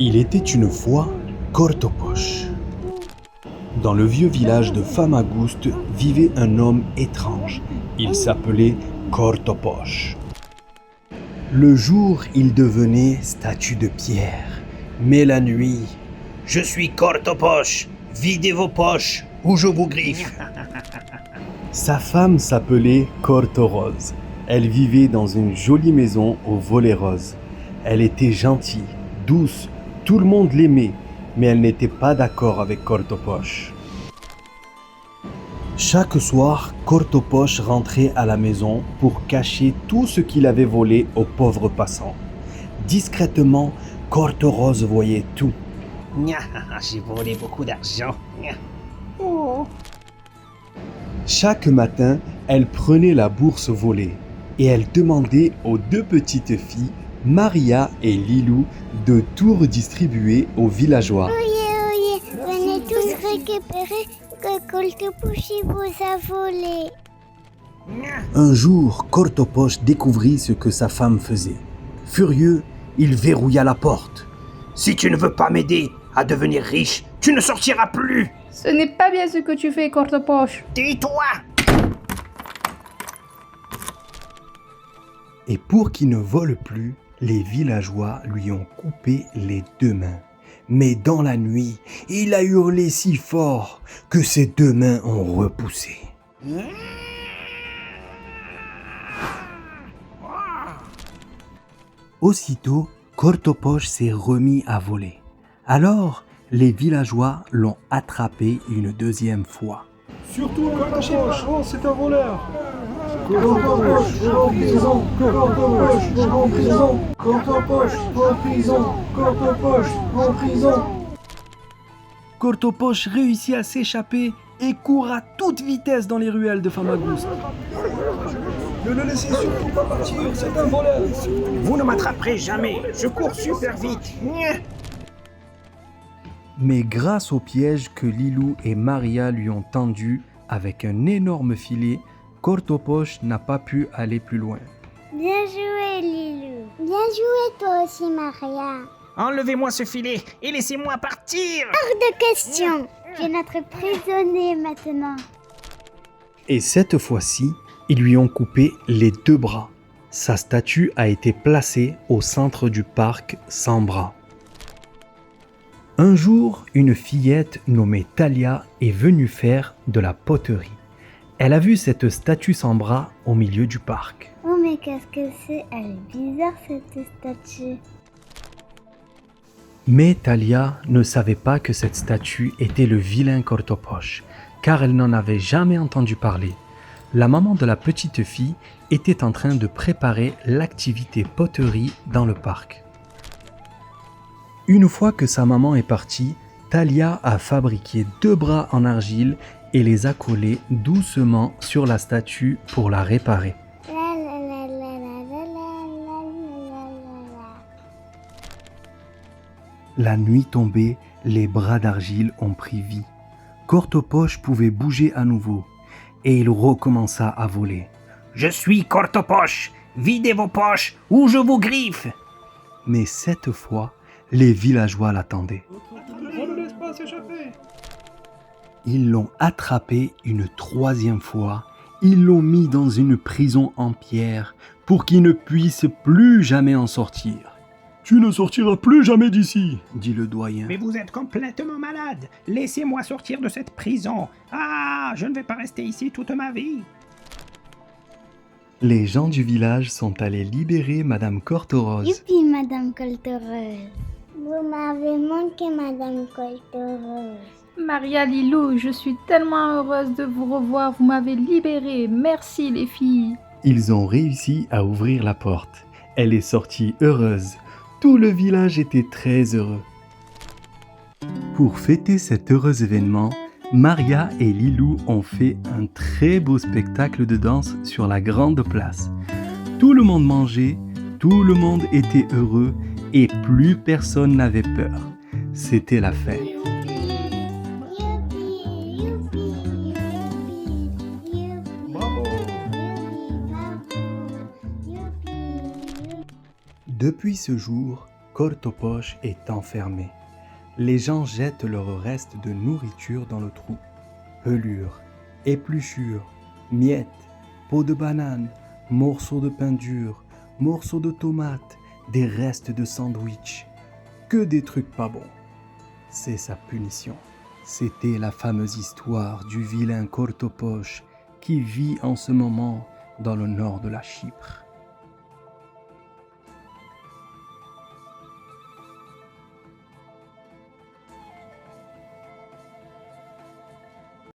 Il était une fois Cortopoche. Dans le vieux village de Famagouste vivait un homme étrange. Il s'appelait Cortopoche. Le jour, il devenait statue de pierre. Mais la nuit, « Je suis Cortopoche, videz vos poches ou je vous griffe !» Sa femme s'appelait Cortorose. Elle vivait dans une jolie maison au volet rose. Elle était gentille, douce, tout le monde l'aimait, mais elle n'était pas d'accord avec Cortopoche. Chaque soir, Cortopoche rentrait à la maison pour cacher tout ce qu'il avait volé aux pauvres passants. Discrètement, Cortorose voyait tout. J'ai volé beaucoup d'argent. Chaque matin, elle prenait la bourse volée et elle demandait aux deux petites filles, Maria et Lilou, de tout redistribuer aux villageois. Oyez, venez tous récupérer que Cortopoche vous a volé. Un jour, Cortopoche découvrit ce que sa femme faisait. Furieux, il verrouilla la porte. « Si tu ne veux pas m'aider à devenir riche, tu ne sortiras plus !» Ce n'est pas bien ce que tu fais, Cortopoche. Tais-toi! Et pour qu'il ne vole plus, les villageois lui ont coupé les deux mains. Mais dans la nuit, il a hurlé si fort que ses deux mains ont repoussé. Aussitôt, Cortopoche s'est remis à voler. Alors, les villageois l'ont attrapé une deuxième fois. Surtout Cortopoche, c'est un voleur. Cortopoche, en prison, Cortopoche, en prison, Cortopoche, en prison, Cortopoche, en prison. Cortopoche réussit à s'échapper et court à toute vitesse dans les ruelles de Famagouste. Ne le laissez surtout pas partir, c'est un voleur. Vous ne m'attraperez jamais, je cours super vite. Mais grâce au piège que Lilou et Maria lui ont tendu avec un énorme filet, Cortopoche n'a pas pu aller plus loin. Bien joué, Lilou. Bien joué, toi aussi, Maria. Enlevez-moi ce filet et laissez-moi partir. Hors de question. Tu es notre prisonnier maintenant. Et cette fois-ci, ils lui ont coupé les deux bras. Sa statue a été placée au centre du parc sans bras. Un jour, une fillette nommée Talia est venue faire de la poterie. Elle a vu cette statue sans bras au milieu du parc. Oh, mais qu'est-ce que c'est? Elle est bizarre, cette statue. Mais Talia ne savait pas que cette statue était le vilain Cortopoche, car elle n'en avait jamais entendu parler. La maman de la petite fille était en train de préparer l'activité poterie dans le parc. Une fois que sa maman est partie, Talia a fabriqué deux bras en argile et les a collés doucement sur la statue pour la réparer. La nuit tombée, les bras d'argile ont pris vie. Cortopoche pouvait bouger à nouveau et il recommença à voler. « Je suis Cortopoche, videz vos poches ou je vous griffe !» Mais cette fois, les villageois l'attendaient. On ne laisse pas s'échapper. Ils l'ont attrapé une troisième fois. Ils l'ont mis dans une prison en pierre pour qu'il ne puisse plus jamais en sortir. « Tu ne sortiras plus jamais d'ici !» dit le doyen. Mais vous êtes complètement malade. Laissez-moi sortir de cette prison. Ah, je ne vais pas rester ici toute ma vie. Les gens du village sont allés libérer Madame Cortorose. Youpi, Madame Cortorose. Vous m'avez manqué, Madame Cortorose. Maria, Lilou, je suis tellement heureuse de vous revoir. Vous m'avez libérée. Merci, les filles. Ils ont réussi à ouvrir la porte. Elle est sortie heureuse. Tout le village était très heureux. Pour fêter cet heureux événement, Maria et Lilou ont fait un très beau spectacle de danse sur la grande place. Tout le monde mangeait, tout le monde était heureux et plus personne n'avait peur. C'était la fête. Depuis ce jour, Cortopoche est enfermé. Les gens jettent leurs restes de nourriture dans le trou. Pelures, épluchures, miettes, peaux de banane, morceaux de pain dur, morceaux de tomates, des restes de sandwich. Que des trucs pas bons. C'est sa punition. C'était la fameuse histoire du vilain Cortopoche qui vit en ce moment dans le nord de la Chypre.